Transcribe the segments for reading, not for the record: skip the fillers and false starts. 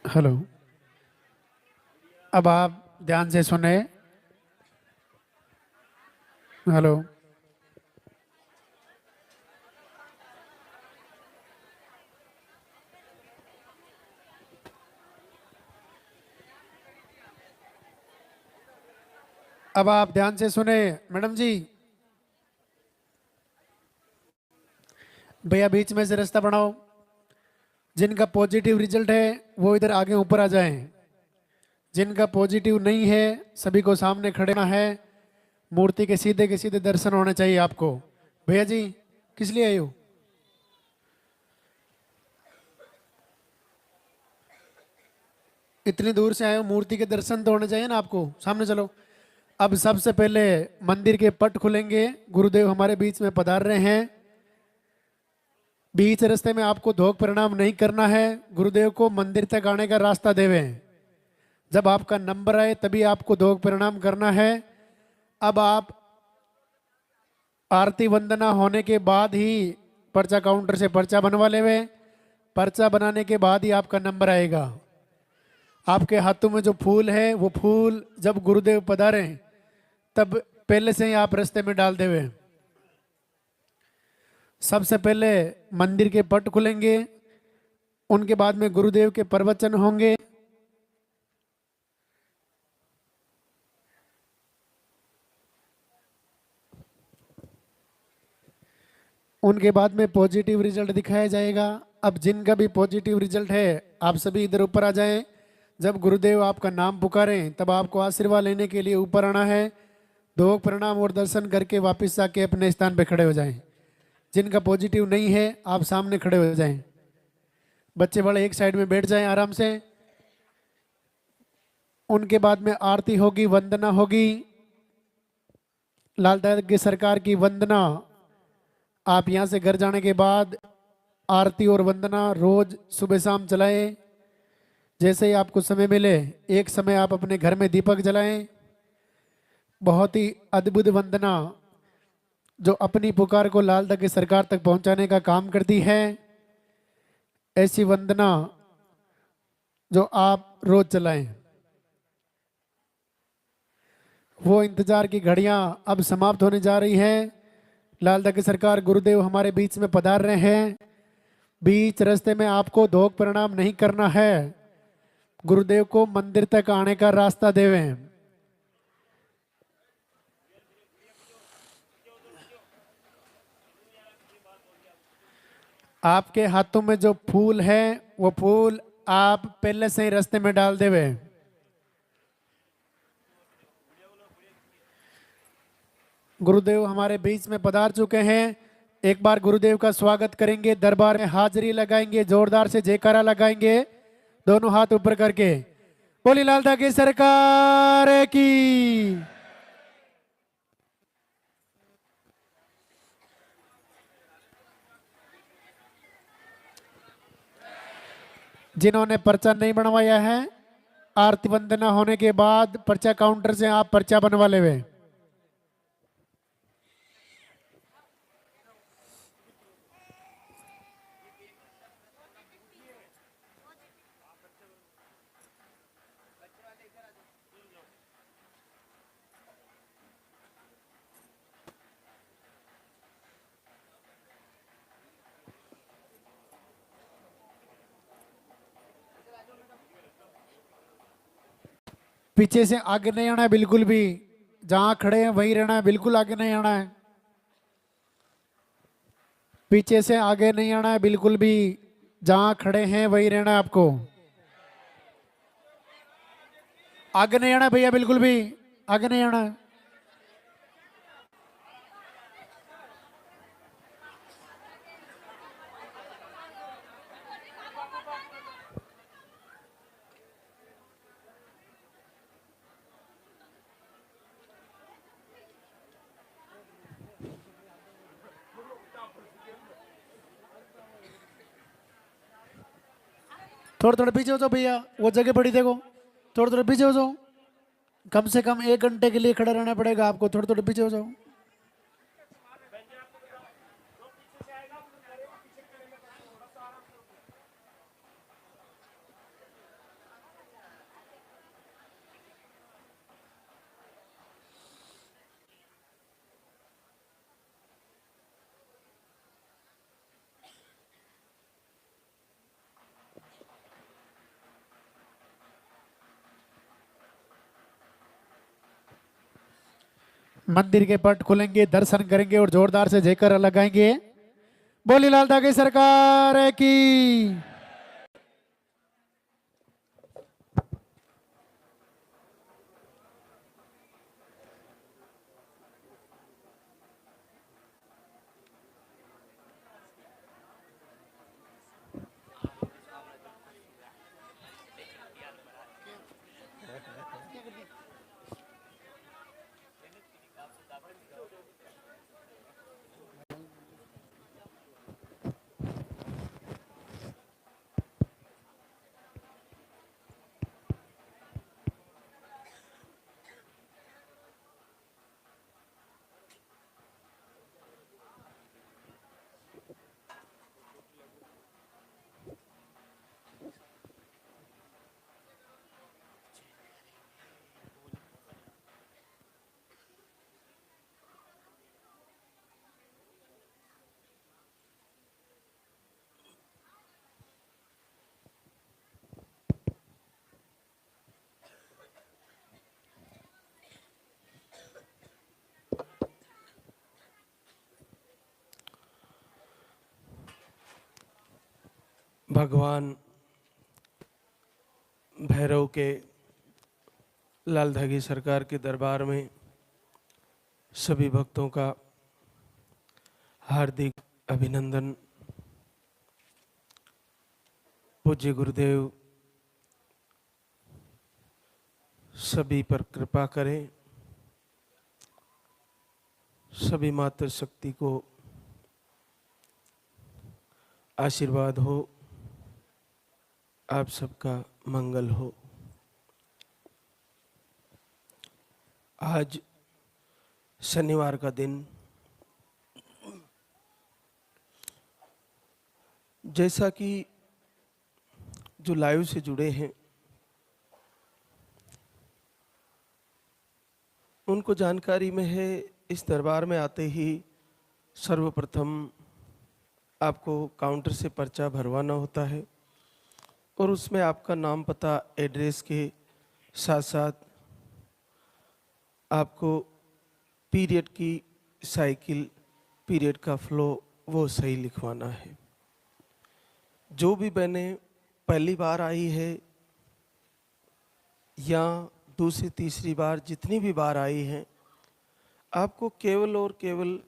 Hello, अब आप ध्यान से सुने। हेलो, अब आप ध्यान से सुने। मैडम जी, भैया बीच में से रास्ता बनाओ। जिनका पॉजिटिव रिजल्ट है वो इधर आगे ऊपर आ जाएं। जिनका पॉजिटिव नहीं है सभी को सामने खड़े होना है। मूर्ति के सीधे दर्शन होने चाहिए आपको। भैया जी, किस लिए आए हो? इतनी दूर से आए हो, मूर्ति के दर्शन तो होने चाहिए ना आपको। सामने चलो। अब सबसे पहले मंदिर के पट खुलेंगे। गुरुदेव हमारे बीच में पधार रहे हैं। बीच रास्ते में आपको धोख परिणाम नहीं करना है। गुरुदेव को मंदिर तक आने का रास्ता देवे। जब आपका नंबर आए तभी आपको धोख परिणाम करना है। अब आप आरती वंदना होने के बाद ही पर्चा काउंटर से पर्चा बनवा लेवे। पर्चा बनाने के बाद ही आपका नंबर आएगा। आपके हाथों में जो फूल है वो फूल जब गुरुदेव पधारे तब पहले से ही आप रास्ते में डाल देवे। सबसे पहले मंदिर के पट खुलेंगे, उनके बाद में गुरुदेव के प्रवचन होंगे। उनके बाद में पॉजिटिव रिजल्ट दिखाया जाएगा। अब जिनका भी पॉजिटिव रिजल्ट है आप सभी इधर ऊपर आ जाएं। जब गुरुदेव आपका नाम पुकारें तब आपको आशीर्वाद लेने के लिए ऊपर आना है। धोख प्रणाम और दर्शन करके वापस आके अपने स्थान पे खड़े हो जाएं। जिनका पॉजिटिव नहीं है आप सामने खड़े हो जाएं। बच्चे बड़े एक साइड में बैठ जाएं आराम से। उनके बाद में आरती होगी, वंदना होगी। लाल दादा की सरकार की वंदना आप यहाँ से घर जाने के बाद आरती और वंदना रोज सुबह शाम चलाएं। जैसे ही आपको समय मिले एक समय आप अपने घर में दीपक जलाएं। बहुत ही अद्भुत वंदना जो अपनी पुकार को लाल दादा की सरकार तक पहुंचाने का काम करती है। ऐसी वंदना जो आप रोज चलाएं। वो इंतजार की घड़ियां अब समाप्त होने जा रही हैं। लाल दादा की सरकार गुरुदेव हमारे बीच में पधार रहे हैं। बीच रास्ते में आपको धोख परिणाम नहीं करना है। गुरुदेव को मंदिर तक आने का रास्ता देवें। आपके हाथों में जो फूल है वो फूल आप पहले से ही रास्ते में डाल देवे। गुरुदेव हमारे बीच में पधार चुके हैं। एक बार गुरुदेव का स्वागत करेंगे। दरबार में हाजिरी लगाएंगे, जोरदार से जयकारा लगाएंगे, दोनों हाथ ऊपर करके। बोली लाल दादा की सरकार की। जिन्होंने पर्चा नहीं बनवाया है, आरती वंदना होने के बाद पर्चा काउंटर से आप पर्चा बनवा लेवे। पीछे से आगे नहीं आना है बिल्कुल भी, जहां खड़े हैं वहीं रहना है, बिल्कुल आगे नहीं आना है। पीछे से आगे नहीं आना है बिल्कुल भी, जहां खड़े हैं वहीं रहना है आपको। आगे नहीं आना है भैया, बिल्कुल भी आगे नहीं आना है। थोड़ा थोड़ा पीछे हो जाओ भैया, वो जगह पड़ी देखो, थोड़ा थोड़ा पीछे हो जाओ। कम से कम 1 घंटे के लिए खड़ा रहना पड़ेगा आपको, थोड़ा थोड़ा पीछे हो जाओ। मंदिर के पट खुलेंगे, दर्शन करेंगे और जोरदार से जयकारा लगाएंगे। बोली लाल दागे सरकार की। भगवान भैरव के लाल धागी सरकार के दरबार में सभी भक्तों का हार्दिक अभिनंदन। पूज्य गुरुदेव सभी पर कृपा करें, सभी मातृ शक्ति को आशीर्वाद हो, आप सबका मंगल हो। आज शनिवार का दिन, जैसा कि जो लाइव से जुड़े हैं उनको जानकारी में है, इस दरबार में आते ही सर्वप्रथम आपको काउंटर से पर्चा भरवाना होता है और उसमें आपका नाम, पता, एड्रेस के साथ साथ आपको पीरियड की साइकिल, पीरियड का फ्लो वो सही लिखवाना है। जो भी बहनें पहली बार आई है या दूसरी तीसरी बार, जितनी भी बार आई हैं, आपको केवल और केवल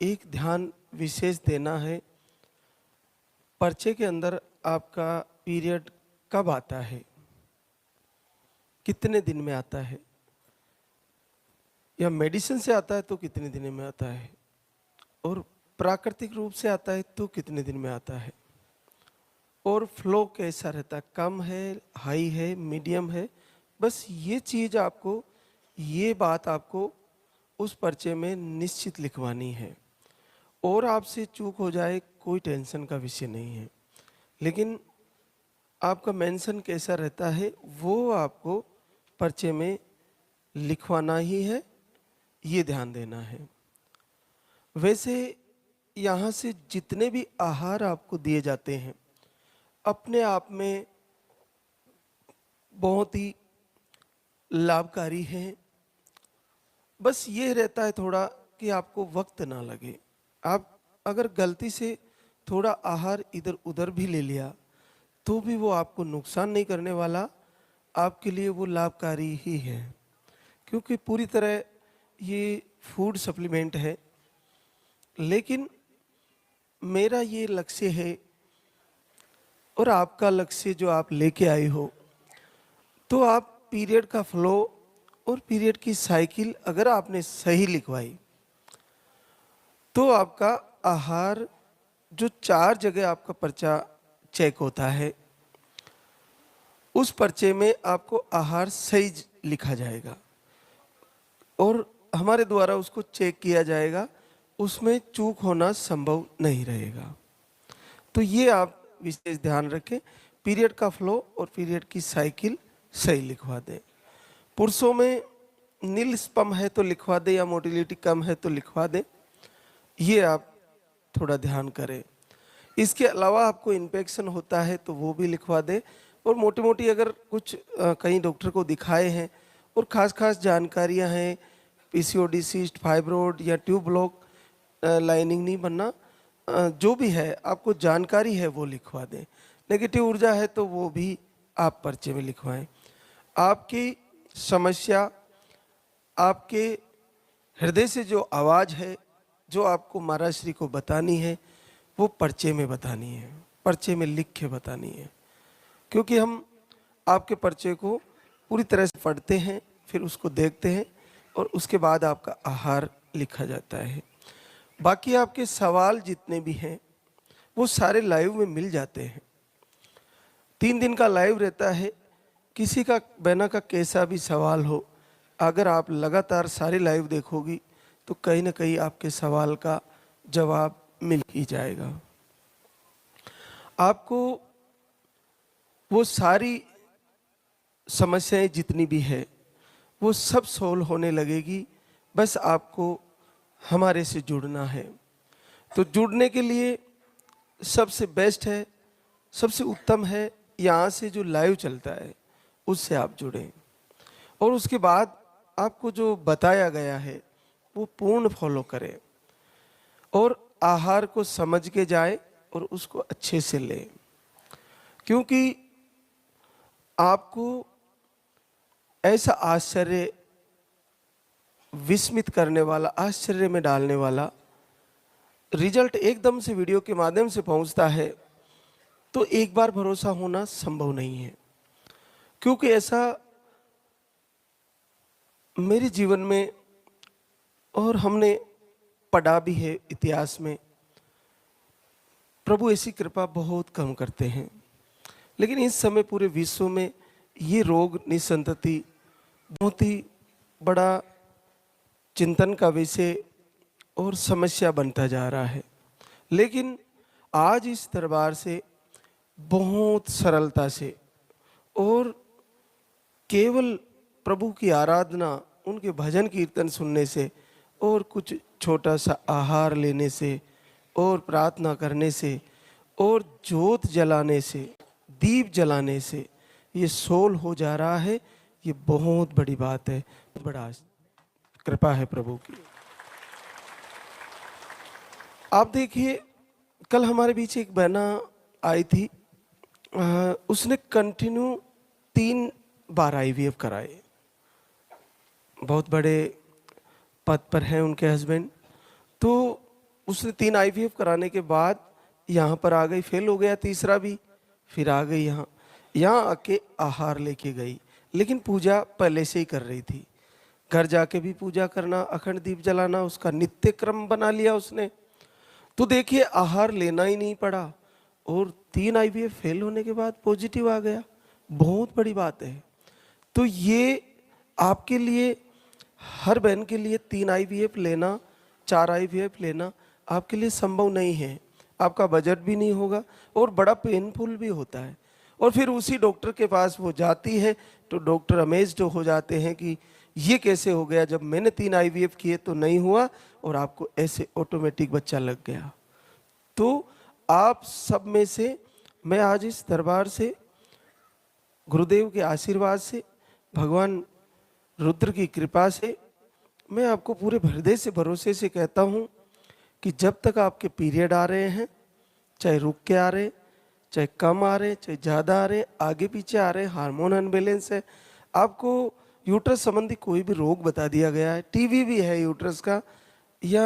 एक ध्यान विशेष देना है। पर्चे के अंदर आपका पीरियड कब आता है, कितने दिन में आता है, या मेडिसिन से आता है तो कितने दिन में आता है, और प्राकृतिक रूप से आता है तो कितने दिन में आता है, और फ्लो कैसा रहता है, कम है, हाई है, मीडियम है, बस ये चीज़ आपको, ये बात आपको उस पर्चे में निश्चित लिखवानी है। और आपसे चूक हो जाए कोई टेंशन का विषय नहीं है, लेकिन आपका मेंशन कैसा रहता है वो आपको पर्चे में लिखवाना ही है, ये ध्यान देना है। वैसे यहाँ से जितने भी आहार आपको दिए जाते हैं अपने आप में बहुत ही लाभकारी हैं। बस ये रहता है थोड़ा कि आपको वक्त ना लगे। आप अगर गलती से थोड़ा आहार इधर उधर भी ले लिया तो भी वो आपको नुकसान नहीं करने वाला, आपके लिए वो लाभकारी ही है, क्योंकि पूरी तरह ये फूड सप्लीमेंट है। लेकिन मेरा ये लक्ष्य है और आपका लक्ष्य जो आप लेके आए हो, तो आप पीरियड का फ्लो और पीरियड की साइकिल अगर आपने सही लिखवाई तो आपका आहार जो 4 जगह आपका पर्चा चेक होता है उस पर्चे में आपको आहार सही लिखा जाएगा और हमारे द्वारा उसको चेक किया जाएगा, उसमें चूक होना संभव नहीं रहेगा। तो ये आप विशेष ध्यान रखें, पीरियड का फ्लो और पीरियड की साइकिल सही लिखवा दें। पुरुषों में नील स्पम है तो लिखवा दें या मोटिलिटी कम है तो लिखवा दें, ये आप थोड़ा ध्यान करें। इसके अलावा आपको इन्फेक्शन होता है तो वो भी लिखवा दें। और मोटी मोटी अगर कुछ कई डॉक्टर को दिखाए हैं और खास जानकारियां हैं, पीसीओडी, सिस्ट, फाइब्रोड या ट्यूब ब्लॉक, लाइनिंग नहीं बनना, जो भी है आपको जानकारी है वो लिखवा दें। नेगेटिव ऊर्जा है तो वो भी आप पर्चे में लिखवाएं। आपकी समस्या, आपके हृदय से जो आवाज़ है जो आपको महाराज श्री को बतानी है वो पर्चे में बतानी है, पर्चे में लिख के बतानी है। क्योंकि हम आपके पर्चे को पूरी तरह से पढ़ते हैं, फिर उसको देखते हैं और उसके बाद आपका आहार लिखा जाता है। बाकी आपके सवाल जितने भी हैं वो सारे लाइव में मिल जाते हैं। 3 दिन का लाइव रहता है। किसी का बहना का कैसा भी सवाल हो, अगर आप लगातार सारे लाइव देखोगी तो कहीं ना कहीं आपके सवाल का जवाब मिल ही जाएगा। आपको वो सारी समस्याएं जितनी भी है वो सब सोल्व होने लगेगी, बस आपको हमारे से जुड़ना है। तो जुड़ने के लिए सबसे बेस्ट है, सबसे उत्तम है, यहाँ से जो लाइव चलता है उससे आप जुड़ें और उसके बाद आपको जो बताया गया है वो पूर्ण फॉलो करें और आहार को समझ के जाए और उसको अच्छे से लें। क्योंकि आपको ऐसा आश्चर्य, विस्मित करने वाला, आश्चर्य में डालने वाला रिजल्ट एकदम से वीडियो के माध्यम से पहुंचता है तो एक बार भरोसा होना संभव नहीं है। क्योंकि ऐसा मेरे जीवन में और हमने पढ़ा भी है इतिहास में, प्रभु ऐसी कृपा बहुत कम करते हैं। लेकिन इस समय पूरे विश्व में ये रोग निसंतति बहुत ही बड़ा चिंतन का विषय और समस्या बनता जा रहा है। लेकिन आज इस दरबार से बहुत सरलता से और केवल प्रभु की आराधना, उनके भजन कीर्तन सुनने से और कुछ छोटा सा आहार लेने से और प्रार्थना करने से और जोत जलाने से, दीप जलाने से ये सोल हो जा रहा है। ये बहुत बड़ी बात है, बड़ा कृपा है प्रभु की। आप देखिए, कल हमारे बीच एक बहना आई थी, उसने कंटिन्यू 3 बार आईवीएफ कराए। बहुत बड़े पद पर हैं उनके हस्बैंड। तो उसने 3 आईवीएफ कराने के बाद यहाँ पर आ गई, फेल हो गया तीसरा भी, फिर आ गई यहाँ आके आहार लेके गई। लेकिन पूजा पहले से ही कर रही थी, घर जाके भी पूजा करना, अखंड दीप जलाना उसका नित्य क्रम बना लिया उसने। तो देखिए, आहार लेना ही नहीं पड़ा और 3 आईवीएफ फेल होने के बाद पॉजिटिव आ गया, बहुत बड़ी बात है। तो ये आपके लिए, हर बहन के लिए 3 आईवीएफ लेना, 4 आईवीएफ लेना आपके लिए संभव नहीं है। आपका बजट भी नहीं होगा और बड़ा पेनफुल भी होता है। और फिर उसी डॉक्टर के पास वो जाती है तो डॉक्टर अमेज्ड हो जाते हैं कि ये कैसे हो गया, जब मैंने 3 आईवीएफ किए तो नहीं हुआ और आपको ऐसे ऑटोमेटिक बच्चा लग गया। तो आप सब में से मैं आज इस दरबार से, गुरुदेव के आशीर्वाद से, भगवान रुद्र की कृपा से मैं आपको पूरे हृदय से भरोसे से कहता हूँ कि जब तक आपके पीरियड आ रहे हैं, चाहे रुक के आ रहे, चाहे कम आ रहे, चाहे ज़्यादा आ रहे, आगे पीछे आ रहे, हार्मोन अनबैलेंस है, आपको यूट्रस संबंधी कोई भी रोग बता दिया गया है, टीवी भी है यूट्रस का, या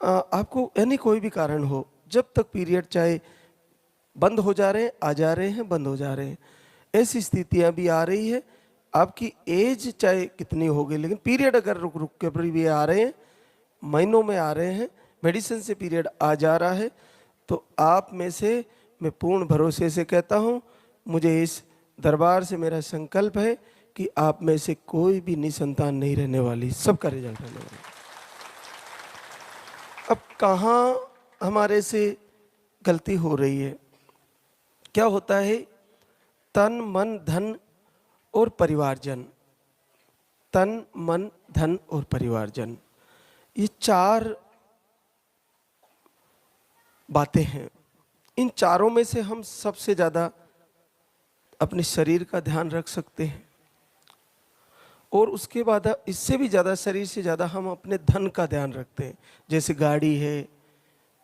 आपको यानी कोई भी कारण हो, जब तक पीरियड चाहे बंद हो जा रहे हैं, आ जा रहे हैं, बंद हो जा रहे हैं, ऐसी स्थितियां भी आ रही है। आपकी एज चाहे कितनी हो गई, लेकिन पीरियड अगर रुक रुक के भी आ रहे हैं, महीनों में आ रहे हैं, मेडिसिन से पीरियड आ जा रहा है, तो आप में से मैं पूर्ण भरोसे से कहता हूँ, मुझे इस दरबार से मेरा संकल्प है कि आप में से कोई भी निसंतान नहीं रहने वाली, सबका रिजल्ट रहने वाला। अब कहाँ हमारे से गलती हो रही है? क्या होता है, तन मन धन और परिवारजन, तन मन धन और परिवारजन, ये 4 बातें हैं। इन चारों में से हम सबसे ज्यादा अपने शरीर का ध्यान रख सकते हैं, और उसके बाद इससे भी ज्यादा, शरीर से ज्यादा हम अपने धन का ध्यान रखते हैं। जैसे गाड़ी है,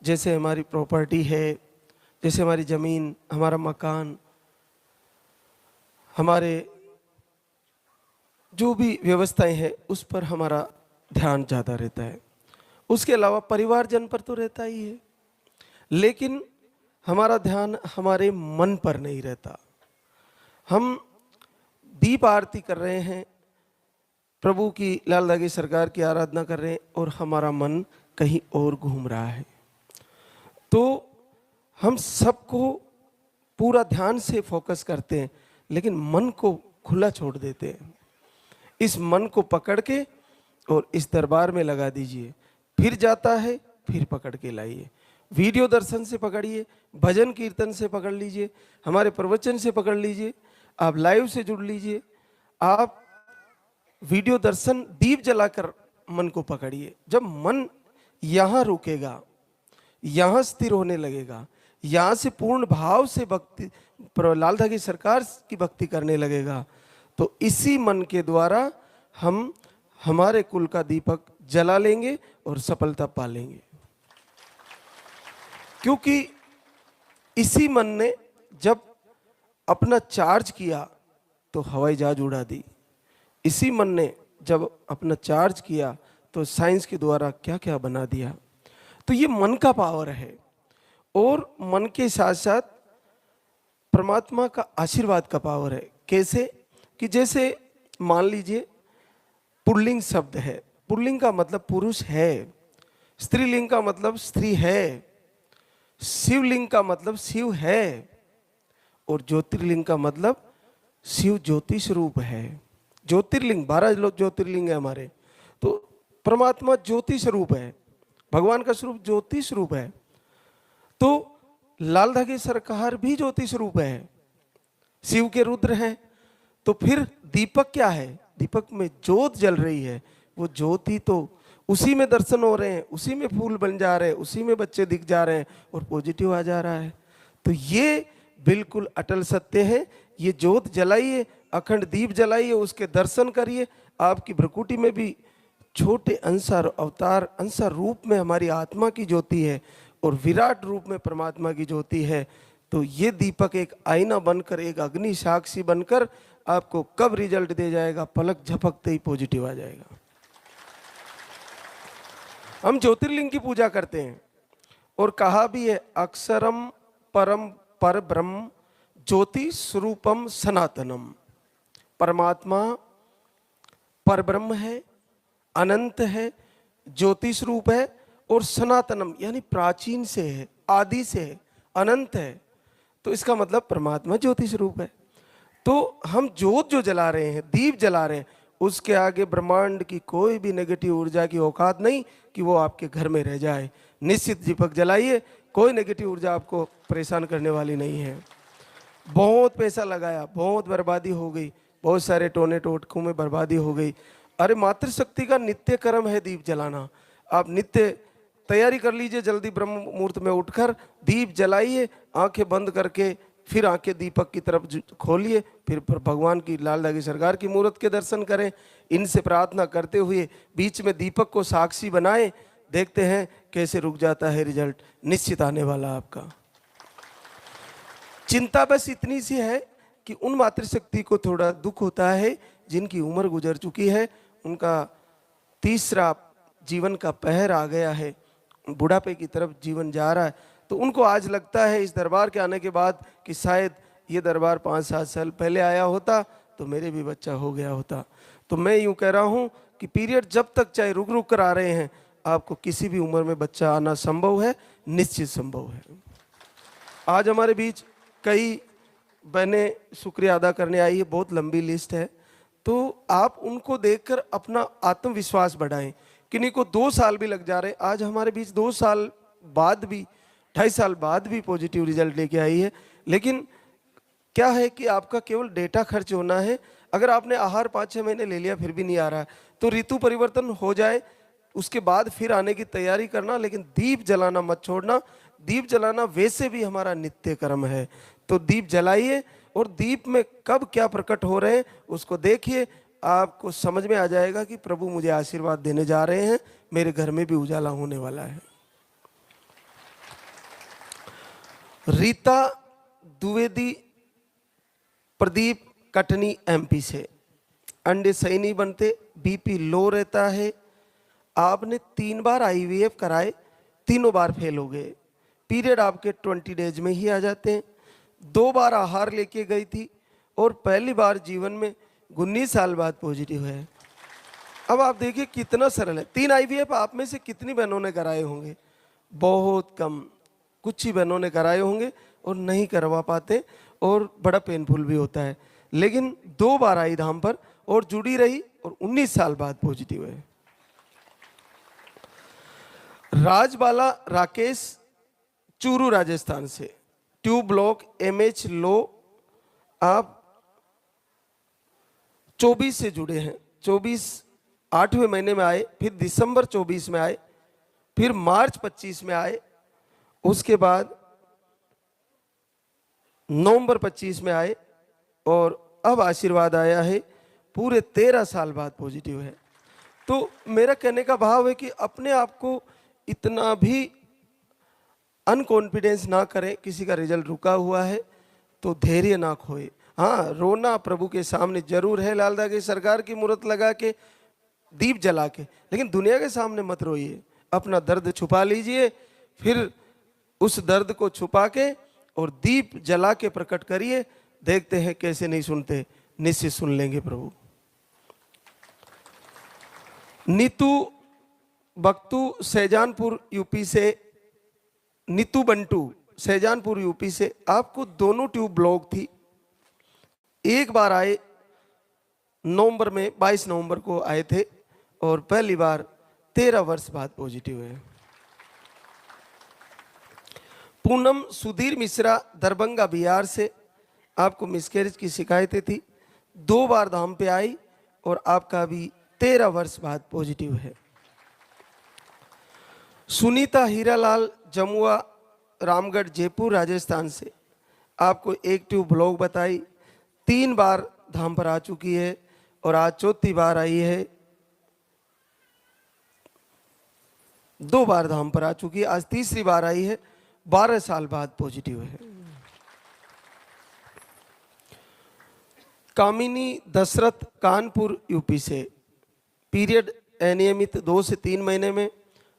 जैसे हमारी प्रॉपर्टी है, जैसे हमारी जमीन, हमारा मकान, हमारे जो भी व्यवस्थाएं हैं उस पर हमारा ध्यान ज़्यादा रहता है। उसके अलावा परिवारजन पर तो रहता ही है, लेकिन हमारा ध्यान हमारे मन पर नहीं रहता। हम दीप आरती कर रहे हैं, प्रभु की, लाल धागे सरकार की आराधना कर रहे हैं, और हमारा मन कहीं और घूम रहा है। तो हम सबको पूरा ध्यान से फोकस करते हैं, लेकिन मन को खुला छोड़ देते हैं। इस मन को पकड़ के और इस दरबार में लगा दीजिए, फिर जाता है, फिर पकड़ के लाइए। वीडियो दर्शन से पकड़िए, भजन कीर्तन से पकड़ लीजिए, हमारे प्रवचन से पकड़ लीजिए, आप लाइव से जुड़ लीजिए, आप वीडियो दर्शन दीप जलाकर मन को पकड़िए। जब मन यहाँ रुकेगा, यहाँ स्थिर होने लगेगा, यहाँ से पूर्ण भाव से भक्ति, लाल धागे सरकार की भक्ति करने लगेगा, तो इसी मन के द्वारा हम हमारे कुल का दीपक जला लेंगे और सफलता पा लेंगे। क्योंकि इसी मन ने जब अपना चार्ज किया तो हवाई जहाज उड़ा दी, इसी मन ने जब अपना चार्ज किया तो साइंस के द्वारा क्या क्या बना दिया। तो ये मन का पावर है, और मन के साथ साथ परमात्मा का आशीर्वाद का पावर है। कैसे कि जैसे मान लीजिए पुल्लिंग शब्द है, पुल्लिंग का मतलब पुरुष है, स्त्रीलिंग का मतलब स्त्री है, शिवलिंग का मतलब शिव है, और ज्योतिर्लिंग का मतलब शिव ज्योति स्वरूप है। ज्योतिर्लिंग 12 ज्योतिर्लिंग है हमारे, तो परमात्मा ज्योति स्वरूप है, भगवान का स्वरूप ज्योति स्वरूप है। तो लाल धागे सरकार भी ज्योति स्वरूप है, शिव के रुद्र हैं। तो फिर दीपक क्या है? दीपक में ज्योत जल रही है, वो ज्योति तो उसी में दर्शन हो रहे हैं, उसी में फूल बन जा रहे हैं, उसी में बच्चे दिख जा रहे हैं और पॉजिटिव आ जा रहा है। तो ये बिल्कुल अटल सत्य है। ये ज्योत जलाइए, अखंड दीप जलाइए, उसके दर्शन करिए। आपकी भ्रकुटी में भी छोटे अंशार अवतार अंशार रूप में हमारी आत्मा की ज्योति है, और विराट रूप में परमात्मा की ज्योति है। तो ये दीपक एक आईना बनकर, एक अग्नि साक्षी बनकर आपको कब रिजल्ट दे जाएगा, पलक झपकते ही पॉजिटिव आ जाएगा। हम ज्योतिर्लिंग की पूजा करते हैं, और कहा भी है अक्षरम परम पर ब्रह्म ज्योति स्वरूपम सनातनम। परमात्मा पर ब्रह्म है, अनंत है, ज्योति स्वरूप है, और सनातनम यानी प्राचीन से है, आदि से है, अनंत है। तो इसका मतलब परमात्मा ज्योति स्वरूप है। तो हम जोत जो जला रहे हैं, दीप जला रहे हैं, उसके आगे ब्रह्मांड की कोई भी नेगेटिव ऊर्जा की औकात नहीं कि वो आपके घर में रह जाए। निश्चित दीपक जलाइए, कोई नेगेटिव ऊर्जा आपको परेशान करने वाली नहीं है। बहुत पैसा लगाया, बहुत बर्बादी हो गई, बहुत सारे टोने टोटकों में बर्बादी हो गई। अरे मातृशक्ति का नित्य कर्म है दीप जलाना। आप नित्य तैयारी कर लीजिए, जल्दी ब्रह्म मुहूर्त में उठकर दीप जलाइए, आंखें बंद करके फिर आंखें दीपक की तरफ खोलिए, फिर भगवान की लाल दागी सरकार की मूर्त के दर्शन करें। इनसे प्रार्थना करते हुए बीच में दीपक को साक्षी बनाएं, देखते हैं कैसे रुक जाता है रिजल्ट निश्चित आने वाला आपका। चिंता बस इतनी सी है कि उन मातृशक्ति को थोड़ा दुख होता है जिनकी उम्र गुजर चुकी है, उनका तीसरा जीवन का पहर आ गया है, बुढ़ापे की तरफ जीवन जा रहा है। तो उनको आज लगता है इस दरबार के आने के बाद कि शायद ये दरबार 5-7 साल पहले आया होता तो मेरे भी बच्चा हो गया होता। तो मैं यूँ कह रहा हूँ कि पीरियड जब तक चाहे रुक रुक कर आ रहे हैं, आपको किसी भी उम्र में बच्चा आना संभव है, निश्चित संभव है। आज हमारे बीच कई बहनें शुक्रिया अदा करने आई है, बहुत लंबी लिस्ट है। तो आप उनको देखकर अपना आत्मविश्वास बढ़ाएं। किन्हीं को 2 साल भी लग जा रहे, आज हमारे बीच 2 साल बाद भी, 2.5 साल बाद भी पॉजिटिव रिजल्ट लेके आई है। लेकिन क्या है कि आपका केवल डेटा खर्च होना है। अगर आपने आहार 5-6 महीने ले लिया फिर भी नहीं आ रहा है, तो ऋतु परिवर्तन हो जाए, उसके बाद फिर आने की तैयारी करना, लेकिन दीप जलाना मत छोड़ना। दीप जलाना वैसे भी हमारा नित्य कर्म है। तो दीप जलाइए और दीप में कब क्या प्रकट हो रहे हैं उसको देखिए, आपको समझ में आ जाएगा कि प्रभु मुझे आशीर्वाद देने जा रहे हैं, मेरे घर में भी उजाला होने वाला है। रीता द्विवेदी, प्रदीप कटनी एमपी से, अंडे सही नहीं बनते, बीपी लो रहता है, आपने 3 बार आईवीएफ कराए, तीनों बार फेल हो गए, पीरियड आपके 20 डेज में ही आ जाते हैं, 2 बार आहार लेके गई थी और पहली बार जीवन में 19 साल बाद पॉजिटिव है। अब आप देखिए कितना सरल है। 3 आईवीएफ आप में से कितनी बहनों ने कराए होंगे? बहुत कम, कुछ ही बहनों ने कराए होंगे और नहीं करवा पाते और बड़ा पेनफुल भी होता है। लेकिन 2 बार आई धाम पर और जुड़ी रही और 19 साल बाद पॉजिटिव है। राजबाला राकेश, चूरू राजस्थान से, ट्यूब ब्लॉक एमएच लो, आप 24 से जुड़े हैं। 24 8वें महीने में आए, फिर दिसंबर 24 में आए, फिर मार्च 25 में आए, उसके बाद नवंबर 25 में आए और अब आशीर्वाद आया है, पूरे 13 साल बाद पॉजिटिव है। तो मेरा कहने का भाव है कि अपने आप को इतना भी अनकॉन्फिडेंस ना करें। किसी का रिजल्ट रुका हुआ है तो धैर्य ना खोए। हाँ, रोना प्रभु के सामने जरूर है, लाल दागी सरकार की मूर्त लगा के, दीप जला के, लेकिन दुनिया के सामने मत रोइए। अपना दर्द छुपा लीजिए, फिर उस दर्द को छुपा के और दीप जला के प्रकट करिए। देखते हैं कैसे नहीं सुनते, निश्चित सुन लेंगे प्रभु। नीतू बख्तू सहजानपुर यूपी से, नीतू बंटू सहजानपुर यूपी से, आपको दोनों ट्यूब ब्लॉक थी, एक बार आए नवंबर में, 22 नवंबर को आए थे और पहली बार 13 वर्ष बाद पॉजिटिव है। पूनम सुधीर मिश्रा दरभंगा बिहार से, आपको मिसकैरेज की शिकायतें थी, 2 बार धाम पे आई और आपका अभी 13 वर्ष बाद पॉजिटिव है। सुनीता हीरालाल जमुआ रामगढ़ जयपुर राजस्थान से, आपको एक ट्यूब ब्लॉक बताई, 3 बार धाम पर आ चुकी है और आज 4थी बार आई है, 2 बार धाम पर आ चुकी है, आज 3री बार आई है, 12 साल बाद पॉजिटिव है। कामिनी दशरथ कानपुर यूपी से, पीरियड अनियमित 2 से 3 महीने में,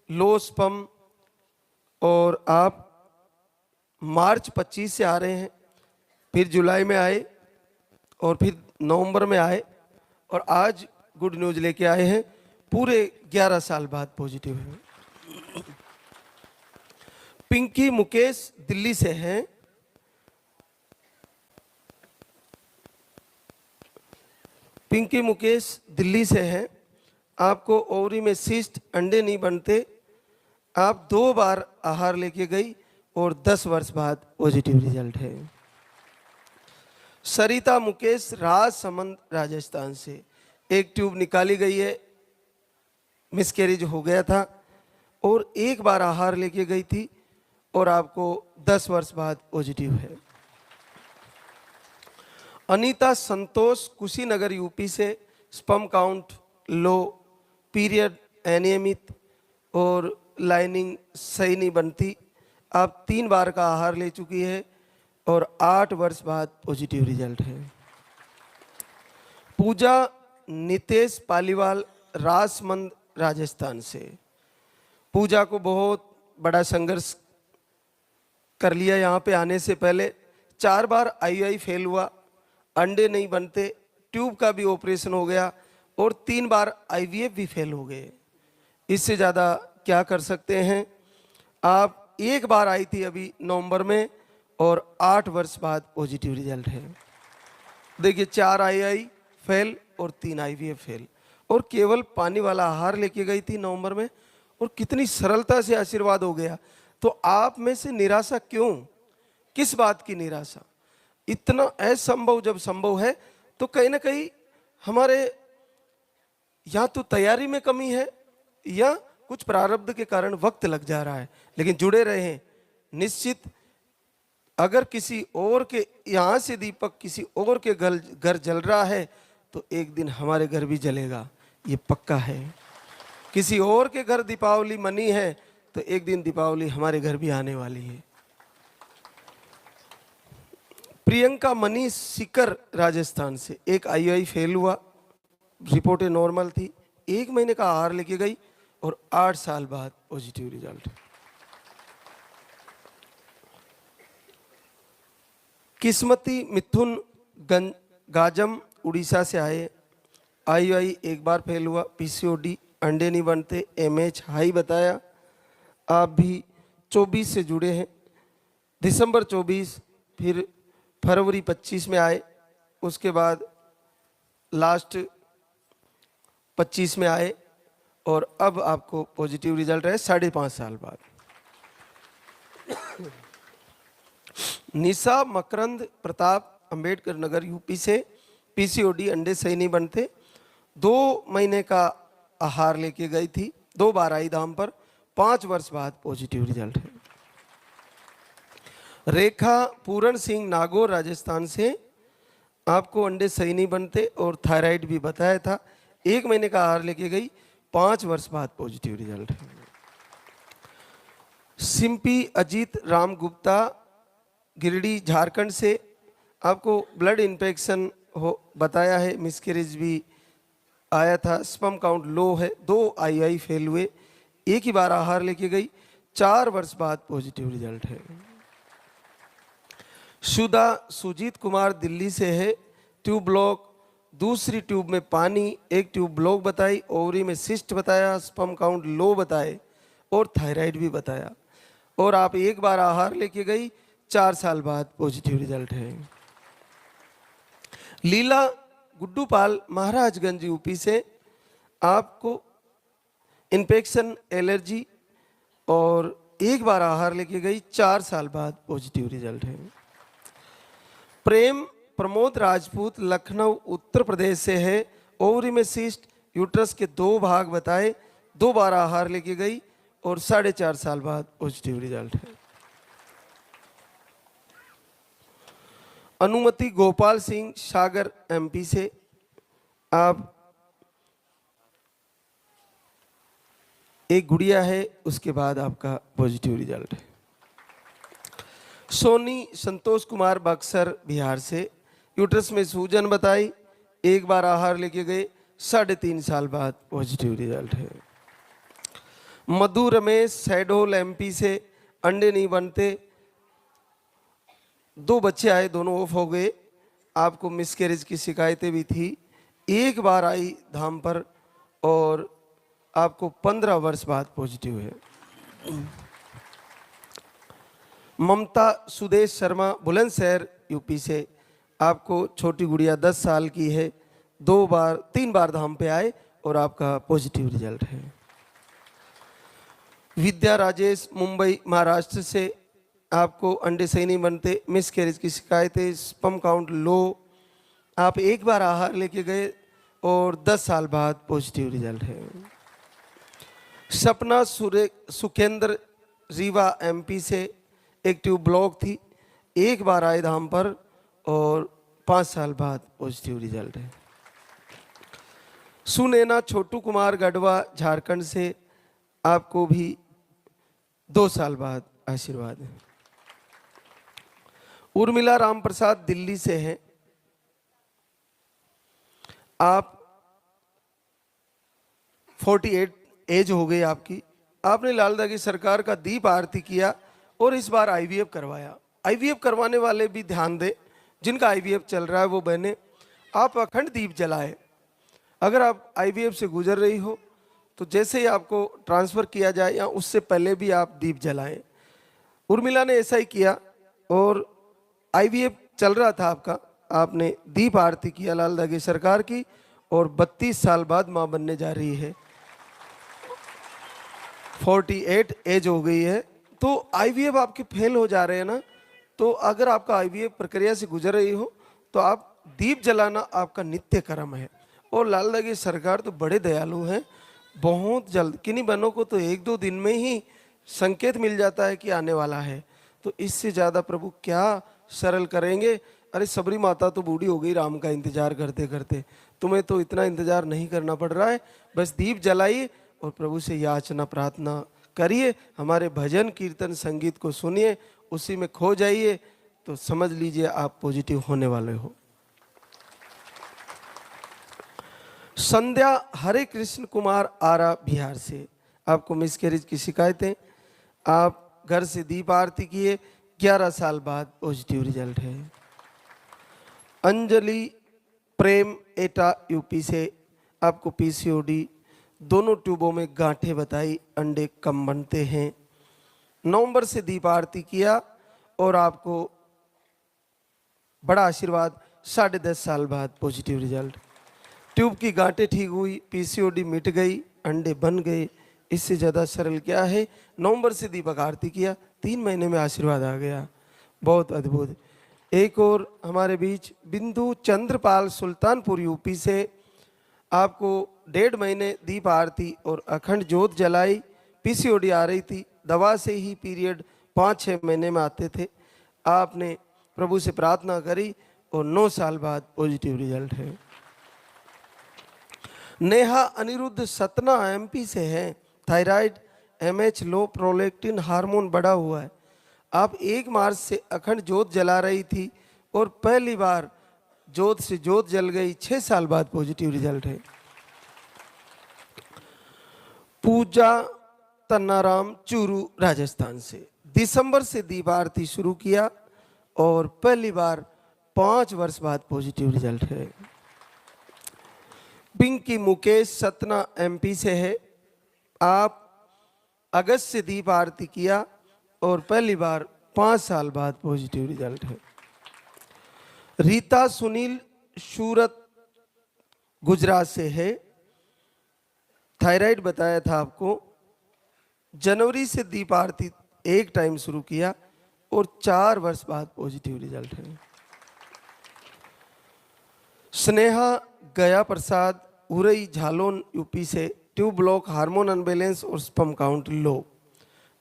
लो स्पर्म, और आप मार्च 25 से आ रहे हैं, फिर जुलाई में आए और फिर नवंबर में आए और आज गुड न्यूज लेके आए हैं, पूरे 11 साल बाद पॉजिटिव है। पिंकी मुकेश दिल्ली से हैं, पिंकी मुकेश दिल्ली से हैं, आपको ओवरी में सिस्ट, अंडे नहीं बनते, आप 2 बार आहार लेके गई और 10 वर्ष बाद पॉजिटिव रिजल्ट है। सरिता मुकेश राजसमंद राजस्थान से, एक ट्यूब निकाली गई है, मिसकैरेज हो गया था और 1 बार आहार लेके गई थी और आपको 10 वर्ष बाद पॉजिटिव है। अनीता संतोष कुशीनगर यूपी से, स्पर्म काउंट लो, पीरियड अनियमित और लाइनिंग सही नहीं बनती, आप 3 बार का आहार ले चुकी है और 8 वर्ष बाद पॉजिटिव रिजल्ट है। पूजा नितेश पालीवाल राजमंद राजस्थान से, पूजा को बहुत बड़ा संघर्ष कर लिया। यहाँ पे आने से पहले 4 बार आईयूआई फेल हुआ, अंडे नहीं बनते, ट्यूब का भी ऑपरेशन हो गया और 3 बार आईवीएफ भी फेल हो गए। इससे ज़्यादा क्या कर सकते हैं। आप 1 बार आई थी अभी नवंबर में और 8 वर्ष बाद पॉजिटिव रिजल्ट है। देखिए 4 आईआई फेल और 3 आईवीएफ फेल, और केवल पानी वाला आहार लेके गई थी नवंबर में और कितनी सरलता से आशीर्वाद हो गया। तो आप में से निराशा क्यों, किस बात की निराशा? इतना असंभव जब संभव है तो कहीं ना कहीं हमारे या तो तैयारी में कमी है या कुछ प्रारब्ध के कारण वक्त लग जा रहा है। लेकिन जुड़े रहें, निश्चित अगर किसी और के यहाँ से दीपक किसी और के घर जल रहा है तो एक दिन हमारे घर भी जलेगा, ये पक्का है। किसी और के घर दीपावली मनी है तो एक दिन दीपावली हमारे घर भी आने वाली है। प्रियंका मनी सीकर राजस्थान से, एक आईयूआई फेल हुआ, रिपोर्टें नॉर्मल थी, 1 महीने का आहार लेके गई और 8 साल बाद पॉजिटिव रिजल्ट। किस्मती मिथुन गाजम उड़ीसा से आए, आईयूआई 1 बार फेल हुआ, पीसीओडी, अंडे नहीं बनते, एमएच हाई बताया। आप भी 24 से जुड़े हैं, दिसंबर 24, फिर फरवरी 25 में आए, उसके बाद लास्ट 25 में आए और अब आपको पॉजिटिव रिजल्ट है 5.5 साल बाद। निशा मकरंद प्रताप अंबेडकर नगर यूपी से, पीसीओडी, अंडे सही नहीं बनते, 2 महीने का आहार लेके गई थी, 2 बार आई धाम पर, 5 वर्ष बाद पॉजिटिव रिजल्ट है। रेखा पूरण सिंह नागौर राजस्थान से, आपको अंडे सही नहीं बनते और थायराइड भी बताया था, 1 महीने का आहार लेके गई, 5 वर्ष बाद पॉजिटिव रिजल्ट है। सिंपी अजीत राम गुप्ता गिरिडीह झारखंड से, आपको ब्लड इन्फेक्शन हो बताया है, मिसकैरेज भी आया था, स्पर्म काउंट लो है, 2 आईआई फेल हुए, 1 ही बार आहार लेके गई, 4 वर्ष बाद पॉजिटिव रिजल्ट है। शुदा सुजीत कुमार दिल्ली से है, ट्यूब ब्लॉक, दूसरी ट्यूब में पानी, 1 ट्यूब ब्लॉक बताई, ओवरी में सिस्ट बताया, स्पर्म काउंट लो बताए और थायराइड भी बताया, और आप 1 बार आहार लेके गई, 4 साल बाद पॉजिटिव रिजल्ट है। लीला गुड्डूपाल महाराजगंज यूपी से, आपको इन्फेक्शन, एलर्जी और 1 बार आहार लेके गई, 4 साल बाद पॉजिटिव रिजल्ट है। प्रेम प्रमोद राजपूत लखनऊ उत्तर प्रदेश से है, ओवरी में सिस्ट, यूट्रस के 2 भाग बताए, 2 बार आहार लेके गई और 4.5 साल बाद पॉजिटिव रिजल्ट है। अनुमति गोपाल सिंह सागर एमपी से, आप एक गुड़िया है, उसके बाद आपका पॉजिटिव रिजल्ट है। सोनी संतोष कुमार बक्सर बिहार से, यूट्रस में सूजन बताई, 1 बार आहार लेके गए, 3.5 साल बाद पॉजिटिव रिजल्ट है। मधु रमेश सैडोल एमपी से, अंडे नहीं बनते, 2 बच्चे आए, दोनों ऑफ हो गए, आपको मिसकैरेज की शिकायतें भी थी, 1 बार आई धाम पर और आपको 15 वर्ष बाद पॉजिटिव है। ममता सुदेश शर्मा बुलंदशहर यूपी से, आपको छोटी गुड़िया 10 साल की है, तीन बार धाम पे आए और आपका पॉजिटिव रिजल्ट है। विद्या राजेश मुंबई महाराष्ट्र से, आपको अंडे सही नहीं बनते, मिस कैरेज की शिकायतें, स्पर्म काउंट लो, आप एक बार आहार लेके गए और 10 साल बाद पॉजिटिव रिजल्ट है। सपना सुखेंद्र रीवा एमपी से, एक ट्यूब ब्लॉक थी, एक बार आए धाम पर और 5 साल बाद पॉजिटिव रिजल्ट है। सुनैना छोटू कुमार गढ़वा झारखंड से, आपको भी 2 साल बाद आशीर्वाद है। उर्मिला राम प्रसाद दिल्ली से है, आप 48 एज हो गई आपकी, आपने लाल दागी सरकार का दीप आरती किया और इस बार आईवीएफ करवाया। आईवीएफ करवाने वाले भी ध्यान दें, जिनका आईवीएफ चल रहा है वो बहने, आप अखंड दीप जलाए। अगर आप आईवीएफ से गुजर रही हो तो जैसे ही आपको ट्रांसफ़र किया जाए या उससे पहले भी आप दीप जलाएं। उर्मिला ने ऐसा ही किया और आईवीएफ चल रहा था आपका, आपने दीप आरती किया लाल दागी सरकार की और 32 साल बाद मां बनने जा रही है। 48 एज हो गई है, तो आईवीएफ आपके फेल हो जा रहे हैं ना, तो अगर आपका आईवीएफ प्रक्रिया से गुजर रही हो तो आप दीप जलाना आपका नित्य कर्म है। और लाल दागी सरकार तो बड़े दयालु हैं, बहुत जल्द, किन्हीं बहनों को तो 1-2 दिन में ही संकेत मिल जाता है कि आने वाला है, तो इससे ज़्यादा प्रभु क्या सरल करेंगे। अरे सबरी माता तो बूढ़ी हो गई राम का इंतजार करते करते, तुम्हें तो इतना इंतजार नहीं करना पड़ रहा है, बस दीप जलाइए और प्रभु से याचना प्रार्थना करिए, हमारे भजन कीर्तन संगीत को सुनिए, उसी में खो जाइए, तो समझ लीजिए आप पॉजिटिव होने वाले हो। संध्या हरे कृष्ण कुमार आरा बिहार से, आपको मिसकैरेज की शिकायतें, आप घर से दीप आरती किए, 11 साल बाद पॉजिटिव रिजल्ट है। अंजलि प्रेम एटा यूपी से, आपको पीसीओडी, दोनों ट्यूबों में गांठें बताई, अंडे कम बनते हैं। नवंबर से दीप आरती किया और आपको बड़ा आशीर्वाद, 10.5 साल बाद पॉजिटिव रिजल्ट। ट्यूब की गांठें ठीक हुई, पीसीओडी मिट गई, अंडे बन गए, इससे ज़्यादा सरल क्या है। नवंबर से दीपक आरती किया, 3 महीने में आशीर्वाद आ गया, बहुत अद्भुत। एक और हमारे बीच बिंदु चंद्रपाल सुल्तानपुर यूपी से, आपको 1.5 महीने दीप आरती और अखंड ज्योत जलाई, पीसीओडी आ रही थी, दवा से ही पीरियड 5-6 महीने में आते थे, आपने प्रभु से प्रार्थना करी और 9 साल बाद पॉजिटिव रिजल्ट है। नेहा अनिरुद्ध सतना एमपी से है, थायराइड, एमएच लो, प्रोलैक्टिन हार्मोन बढ़ा हुआ है, आप 1 मार्च से अखंड ज्योत जला रही थी और पहली बार ज्योत से ज्योत जल गई, 6 साल बाद पॉजिटिव रिजल्ट है। पूजा तन्नाराम चूरू राजस्थान से, दिसंबर से दीप आरती शुरू किया और पहली बार 5 वर्ष बाद पॉजिटिव रिजल्ट है। पिंकी मुकेश सतना एमपी से है, आप अगस्त से दीप आरती किया और पहली बार 5 साल बाद पॉजिटिव रिजल्ट है। रीता सुनील सूरत गुजरात से है, थायराइड बताया था आपको, जनवरी से दीप आरती एक टाइम शुरू किया और 4 वर्ष बाद पॉजिटिव रिजल्ट है। स्नेहा गया प्रसाद उरई झालोन यूपी से, ट्यूब ब्लॉक, हार्मोन अनबैलेंस और स्पर्म काउंट लो,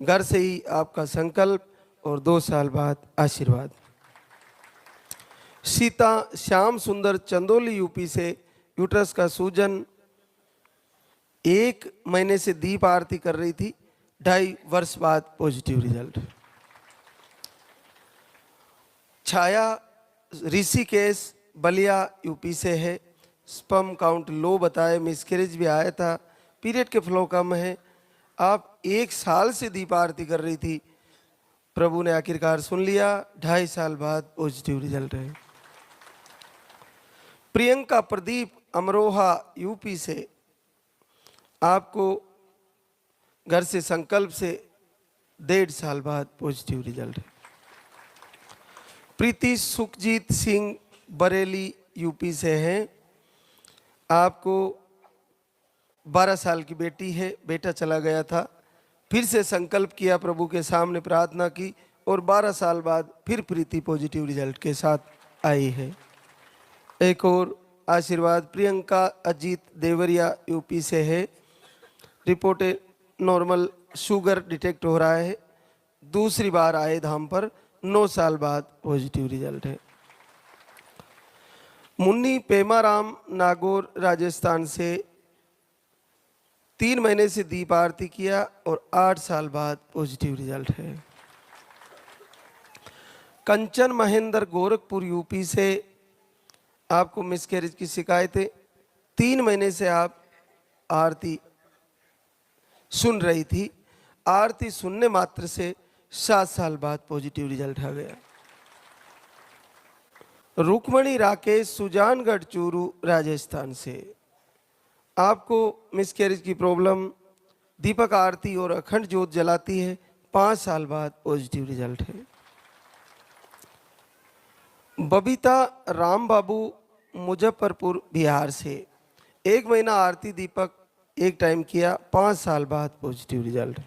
घर से ही आपका संकल्प और 2 साल बाद आशीर्वाद। सीता श्याम सुंदर चंदौली यूपी से, यूट्रस का सूजन, 1 महीने से दीप आरती कर रही थी, 2.5 वर्ष बाद पॉजिटिव रिजल्ट। छाया ऋषिकेश बलिया यूपी से है, स्पर्म काउंट लो बताए, मिसकैरेज भी आया था, पीरियड के फ्लो कम है, आप 1 साल से दीप आरती कर रही थी, प्रभु ने आखिरकार सुन लिया, 2.5 साल बाद पॉजिटिव रिजल्ट है। प्रियंका प्रदीप अमरोहा यूपी से, आपको घर से संकल्प से 1.5 साल बाद पॉजिटिव रिजल्ट है। प्रीति सुखजीत सिंह बरेली यूपी से हैं, आपको 12 साल की बेटी है, बेटा चला गया था, फिर से संकल्प किया, प्रभु के सामने प्रार्थना की और 12 साल बाद फिर प्रीति पॉजिटिव रिजल्ट के साथ आई है। एक और आशीर्वाद प्रियंका अजीत देवरिया यूपी से है। रिपोर्ट नॉर्मल शुगर डिटेक्ट हो रहा है, दूसरी बार आए धाम पर, 9 साल बाद पॉजिटिव रिजल्ट है। मुन्नी पेमाराम नागौर राजस्थान से 3 महीने से दीप आरती किया और 8 साल बाद पॉजिटिव रिजल्ट है। कंचन महेंद्र गोरखपुर यूपी से आपको मिसकैरेज की शिकायत है, 3 महीने से आप आरती सुन रही थी, आरती सुनने मात्र से 7 साल बाद पॉजिटिव रिजल्ट आ गया। रुक्मणी राकेश सुजानगढ़ चूरू राजस्थान से आपको मिसकैरेज की प्रॉब्लम, दीपक आरती और अखंड ज्योत जलाती है, 5 साल बाद पॉजिटिव रिजल्ट है। बबीता राम बाबू मुजफ्फरपुर बिहार से 1 महीना आरती दीपक एक टाइम किया, 5 साल बाद पॉजिटिव रिजल्ट।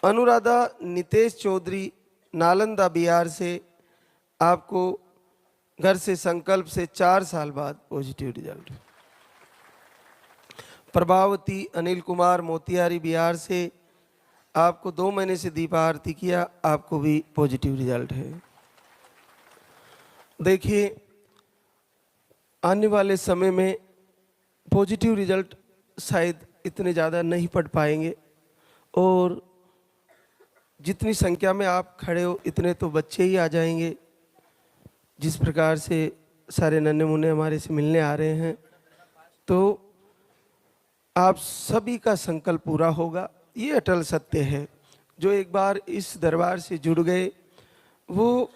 अनुराधा नितेश चौधरी नालंदा बिहार से आपको घर से संकल्प से 4 साल बाद पॉजिटिव रिजल्ट। प्रभावती अनिल कुमार मोतिहारी बिहार से आपको 2 महीने से दीपा आरती किया, आपको भी पॉजिटिव रिजल्ट है। देखिए आने वाले समय में पॉजिटिव रिजल्ट शायद इतने ज़्यादा नहीं पढ़ पाएंगे और जितनी संख्या में आप खड़े हो इतने तो बच्चे ही आ जाएंगे। जिस प्रकार से सारे नन्हे मुन्ने हमारे से मिलने आ रहे हैं, तो आप सभी का संकल्प पूरा होगा, ये अटल सत्य है। जो एक बार इस दरबार से जुड़ गए वो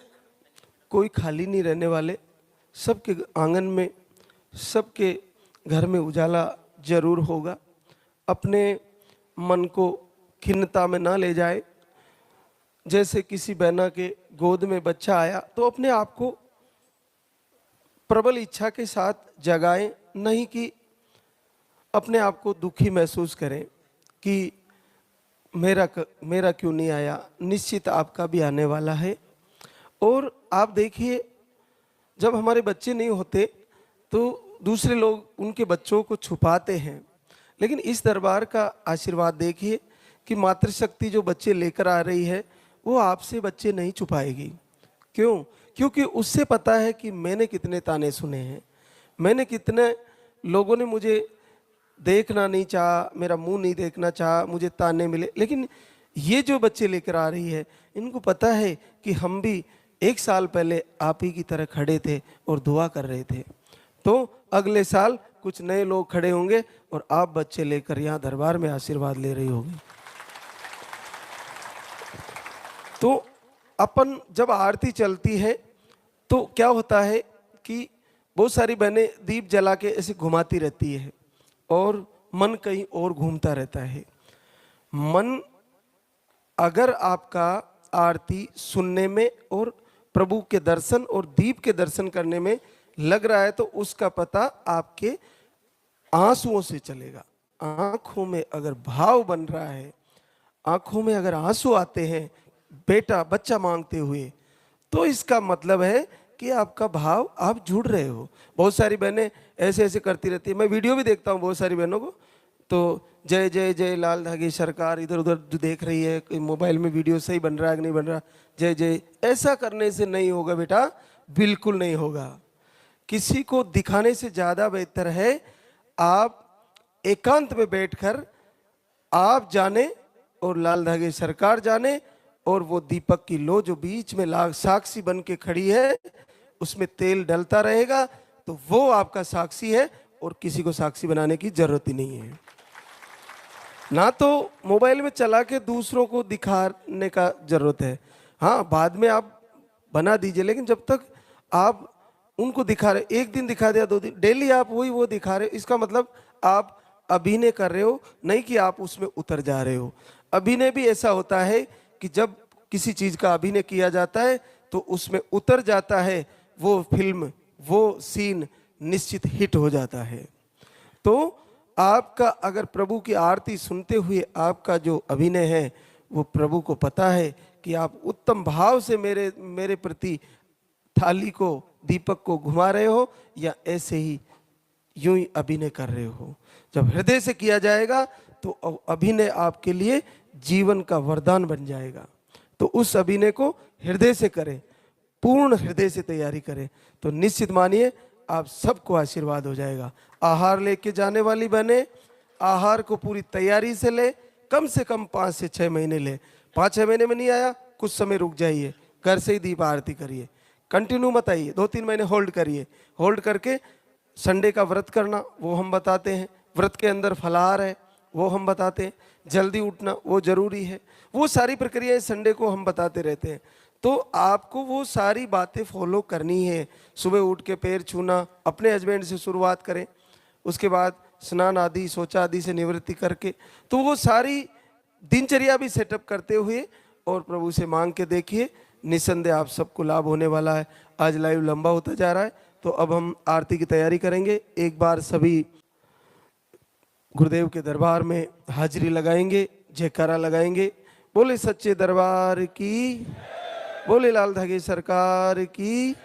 कोई खाली नहीं रहने वाले। सबके आंगन में, सबके घर में उजाला जरूर होगा। अपने मन को खिन्नता में ना ले जाए। जैसे किसी बहना के गोद में बच्चा आया तो अपने आप को प्रबल इच्छा के साथ जगाएं, नहीं कि अपने आप को दुखी महसूस करें कि मेरा क्यों नहीं आया। निश्चित आपका भी आने वाला है। और आप देखिए जब हमारे बच्चे नहीं होते तो दूसरे लोग उनके बच्चों को छुपाते हैं, लेकिन इस दरबार का आशीर्वाद देखिए कि मातृशक्ति जो बच्चे लेकर आ रही है वो आपसे बच्चे नहीं छुपाएगी। क्यों? क्योंकि उससे पता है कि मैंने कितने ताने सुने हैं, मैंने कितने लोगों ने मुझे देखना नहीं चाहा, मेरा मुंह नहीं देखना चाहा, मुझे ताने मिले। लेकिन ये जो बच्चे लेकर आ रही है इनको पता है कि हम भी 1 साल पहले आप ही की तरह खड़े थे और दुआ कर रहे थे। तो अगले साल कुछ नए लोग खड़े होंगे और आप बच्चे लेकर यहाँ दरबार में आशीर्वाद ले रही होगी। तो अपन जब आरती चलती है तो क्या होता है कि बहुत सारी बहनें दीप जला के ऐसे घुमाती रहती है और मन कहीं और घूमता रहता है। मन अगर आपका आरती सुनने में और प्रभु के दर्शन और दीप के दर्शन करने में लग रहा है तो उसका पता आपके आंसुओं से चलेगा। आंखों में अगर भाव बन रहा है, आंखों में अगर आंसू आते हैं बेटा बच्चा मांगते हुए, तो इसका मतलब है कि आपका भाव, आप जुड़ रहे हो। बहुत सारी बहनें ऐसे ऐसे करती रहती है, मैं वीडियो भी देखता हूँ बहुत सारी बहनों को, तो जय जय जय लाल धागे सरकार, इधर उधर जो देख रही है कि मोबाइल में वीडियो सही बन रहा है कि नहीं बन रहा, जय जय। ऐसा करने से नहीं होगा बेटा, बिल्कुल नहीं होगा। किसी को दिखाने से ज़्यादा बेहतर है आप एकांत में बैठकर आप जाने और लाल धागे सरकार जाने, और वो दीपक की लो जो बीच में साक्षी बन के खड़ी है उसमें तेल डलता रहेगा, तो वो आपका साक्षी है और किसी को साक्षी बनाने की जरूरत ही नहीं है। ना तो मोबाइल में चला के दूसरों को दिखाने का जरूरत है। हाँ, बाद में आप बना दीजिए, लेकिन जब तक आप उनको दिखा रहे, एक दिन दिखा दिया, 2 दिन, डेली आप वही वो दिखा रहे हो, इसका मतलब आप अभिनय कर रहे हो, नहीं कि आप उसमें उतर जा रहे हो। अभिनय भी ऐसा होता है कि जब किसी चीज का अभिनय किया जाता है तो उसमें उतर जाता है वो फिल्म, वो सीन, निश्चित हिट हो जाता है। तो आपका अगर प्रभु की आरती सुनते हुए आपका जो अभिनय है वो प्रभु को पता है कि आप उत्तम भाव से मेरे प्रति थाली को, दीपक को घुमा रहे हो या ऐसे ही यूं ही अभिनय कर रहे हो। जब हृदय से किया जाएगा तो अभिनय आपके लिए जीवन का वरदान बन जाएगा। तो उस अभिनय को हृदय से करें, पूर्ण हृदय से तैयारी करें, तो निश्चित मानिए आप सबको आशीर्वाद हो जाएगा। आहार लेके जाने वाली बने, आहार को पूरी तैयारी से ले, कम से कम 5 से 6 महीने ले। 5-6 महीने में नहीं आया, कुछ समय रुक जाइए, घर से ही दीप आरती करिए, कंटिन्यू मत आइए, 2-3 महीने होल्ड करिए। होल्ड करके संडे का व्रत करना वो हम बताते हैं, व्रत के अंदर फलाहार है वो हम बताते हैं, जल्दी उठना वो जरूरी है, वो सारी प्रक्रियाएं संडे को हम बताते रहते हैं। तो आपको वो सारी बातें फॉलो करनी है। सुबह उठ के पैर छूना, अपने हस्बैंड से शुरुआत करें, उसके बाद स्नान आदि, शौचा आदि से निवृत्ति करके, तो वो सारी दिनचर्या भी सेटअप करते हुए और प्रभु से मांग के देखिए, निसंदेह आप सबको लाभ होने वाला है। आज लाइव लंबा होता जा रहा है, तो अब हम आरती की तैयारी करेंगे। एक बार सभी गुरुदेव के दरबार में हाजिरी लगाएंगे, जयकारा लगाएंगे। बोले सच्चे दरबार की, बोले लाल धागे सरकार की।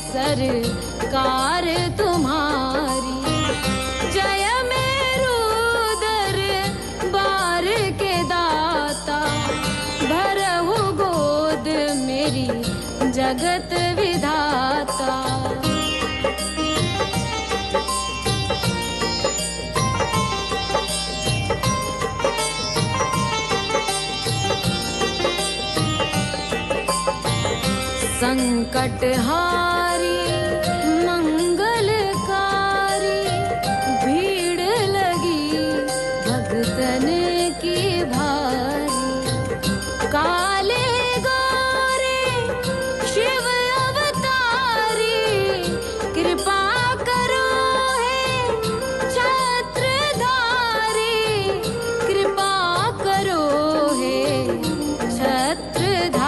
सरकार तुम्हारी, जय मेरू दरबार के दाता, भरहु गोद मेरी जगत विधाता। संकट हारी मंगलकारी, भीड़ लगी भक्तन की भारी। काले गोरे शिव अवतारी, कृपा करो हे छत्रधारी, कृपा करो हे छत्रधारी।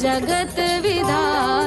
जगत विधाता